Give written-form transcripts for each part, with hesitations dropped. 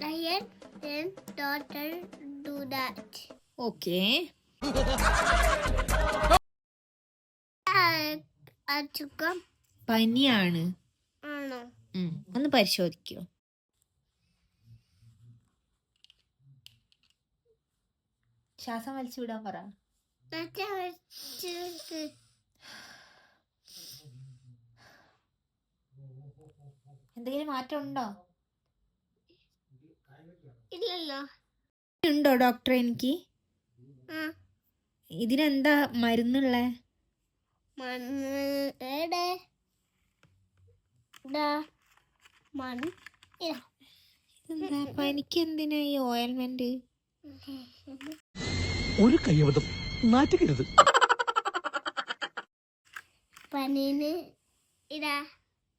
lion, then daughter do that. Okay. അസുഖം പനിയാണ്. ആണോ? ഒന്ന് പരിശോധിക്കോ? ശ്വാസം വലിച്ചു വിടാൻ പറ. എന്തെങ്കിലും മാറ്റം ഉണ്ടോ? ഇല്ലല്ലോ. ഉണ്ടോ ഡോക്ടർ? എനിക്ക് ഇതിനെന്താ മരുന്നുള്ളേ? എന്താ പനിക്ക് എന്തിനാ ഈ ഓയിൽമെന്റ്? ഒരു കയ്യബദ്ധം നാറ്റുകരുത്. പനിന് ഇതാ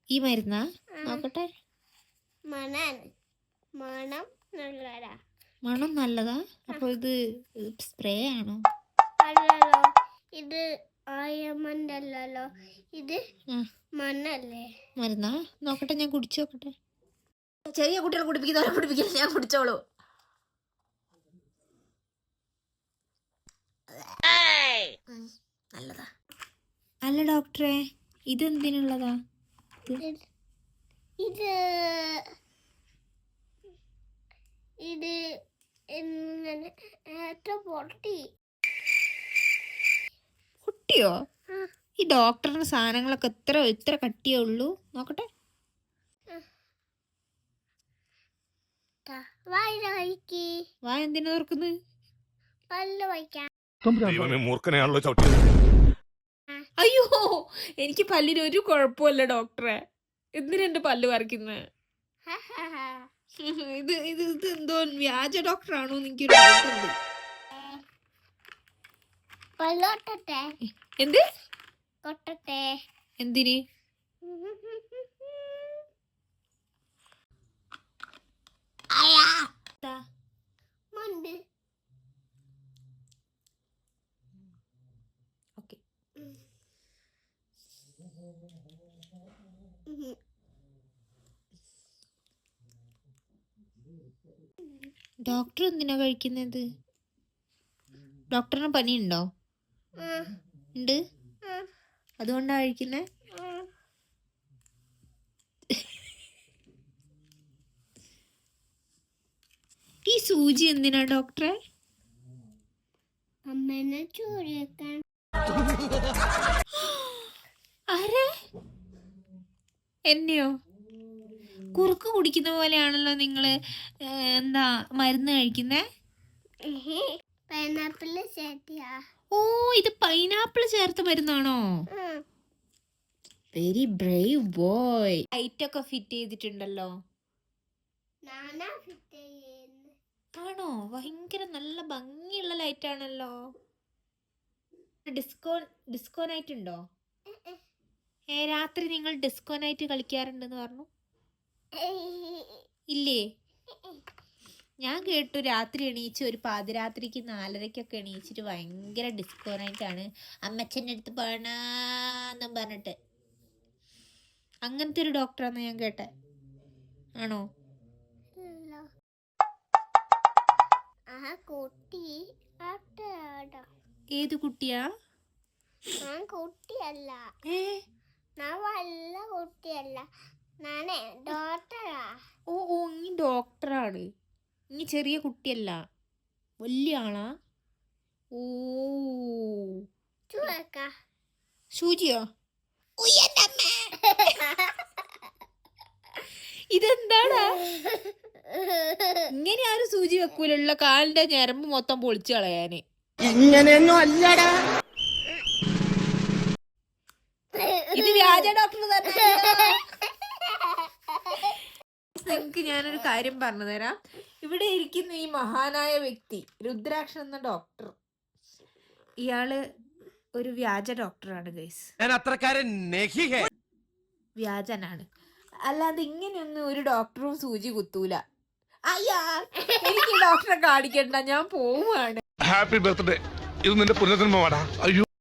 ഈ മരുന്നാ? നോക്കട്ടെ. മണം നല്ലതാ. മണം നല്ലതാ? അപ്പൊ ഇത് സ്പ്രേ ആണോ? അല്ലല്ലോ, ഇത് ഓയിൽമെന്റ് അല്ലല്ലോ, ഇത് മണ്ണല്ലേ. മരുന്നാ? നോക്കട്ടെ, ഞാൻ കുടിച്ചു നോക്കട്ടെ. ചെറിയ കുട്ടികൾ കുടിപ്പിക്കുന്നവരെ കുടിപ്പിക്കില്ല, ഞാൻ കുടിച്ചോളൂ. നല്ലതാ. അല്ല ഡോക്ടറെ, ഇതെന്തിനുള്ളതാ? ഇത് ഇത് ഇങ്ങനെ പൊട്ടിയോ? ഈ ഡോക്ടറിന്റെ സാധനങ്ങളൊക്കെ ഇത്ര കട്ടിയേ ഉള്ളൂ. നോക്കട്ടെ. വായ എന്തിനാ തുറക്കുന്നത്? പല്ല് വയ്ക്കാൻ. മൂർഖനെയാണല്ലോ ചവിട്ടിയത്. അയ്യോ, എനിക്ക് പല്ലിന് ഒരു കുഴപ്പമില്ല ഡോക്ടറെ. എന്തിനാ എന്റെ പല്ല് പറിക്കുന്നത്? ഇത് എന്തോ വ്യാജ ഡോക്ടറാണോ? എനിക്കൊരു ഡൗട്ടുണ്ട്. പല്ലോട്ടെ. എന്ത് കൊട്ടട്ടെ? എന്തിന്? മുണ്ട്. ഓക്കെ. ഡോക്ടർ എന്തിനാ കഴിക്കുന്നത്? ഡോക്ടറിന് പനിയുണ്ടോ? ഉണ്ട്. അതുകൊണ്ടാ കഴിക്കുന്നേ? ഈ സൂചി എന്തിനാ ഡോക്ടറെ? അമ്മേനെ ചൂടിയേക്കാൻ. ആരെ? എന്നെയോ? കുറുക്ക് കുടിക്കുന്ന പോലെയാണല്ലോ നിങ്ങള് എന്താ മരുന്ന് കഴിക്കുന്നേ? പൈനാപ്പിൾ ചേർത്തിയാ? ഓ, ഇത് പൈനാപ്പിൾ ചേർത്ത മരുന്നാണോ? Very brave boy. ലൈറ്റ് ഒക്കെ ഫിറ്റ് ചെയ്തിട്ടുണ്ടല്ലോ. ആണോ? ഭയങ്കര നല്ല ഭംഗിയുള്ള ലൈറ്റ് ആണല്ലോ. ഡിസ്കോ നൈറ്റ് ഉണ്ടോ? രാത്രി നിങ്ങൾ ഡിസ്കോ നൈറ്റ് കളിക്കാറുണ്ടെന്ന് പറഞ്ഞു. ഇല്ലേ? ഞാൻ കേട്ടു രാത്രി എണീച്ച് ഒരു പാതിരാത്രിക്ക് 4:30 എണീച്ചിട്ട് ഭയങ്കര ഡിസ്കോ നൈറ്റ് ആണ്, അമ്മച്ചൻ്റെ അടുത്ത് പോണെന്നും പറഞ്ഞിട്ട്. അങ്ങനത്തെ ഒരു ഡോക്ടറാന്ന് ഞാൻ കേട്ടെ. ആണോ? ഏത് കുട്ടിയാ? കുട്ടിയല്ല, ഞാൻ വല്ല കുട്ടിയല്ല, ഞാനേ ഡോക്ടറാ. ഓ, നീ ഡോക്ടറാണ്. നീ ചെറിയ കുട്ടിയല്ല, വലിയ ആളാ. ഓ, സൂചിയോ? ഇതെന്താടാ? ഇങ്ങനെ ആരും സൂചി വെക്കൂലുള്ള കാലിന്റെ ഞരമ്പ് മൊത്തം പൊളിച്ചു കളയാന്. ഇങ്ങനെയൊന്നും അല്ലടാ. ഇത് വ്യാജ ഡോക്ടർ തന്നെ. നിങ്ങൾക്ക് ഞാനൊരു കാര്യം പറഞ്ഞു തരാം. ഇവിടെ ഇരിക്കുന്ന ഈ മഹാനായ വ്യക്തി രുദ്രാക്ഷൻ എന്ന ഡോക്ടർ, ഇയാള് ഒരു വ്യാജ ഡോക്ടറാണ് ഗൈസ്. വ്യാജനാണ്. അല്ലാതെ ഇങ്ങനെയൊന്നും ഒരു ഡോക്ടറും സൂചി കുത്തൂല. അയ്യാ, എനിക്ക് ഡോക്ടറെ കാണിക്കണ്ട, ഞാൻ പോവുകയാണ്. Happy birthday. ഇത് നിന്റെ പുനർജന്മമാടാ. അയ്യോ.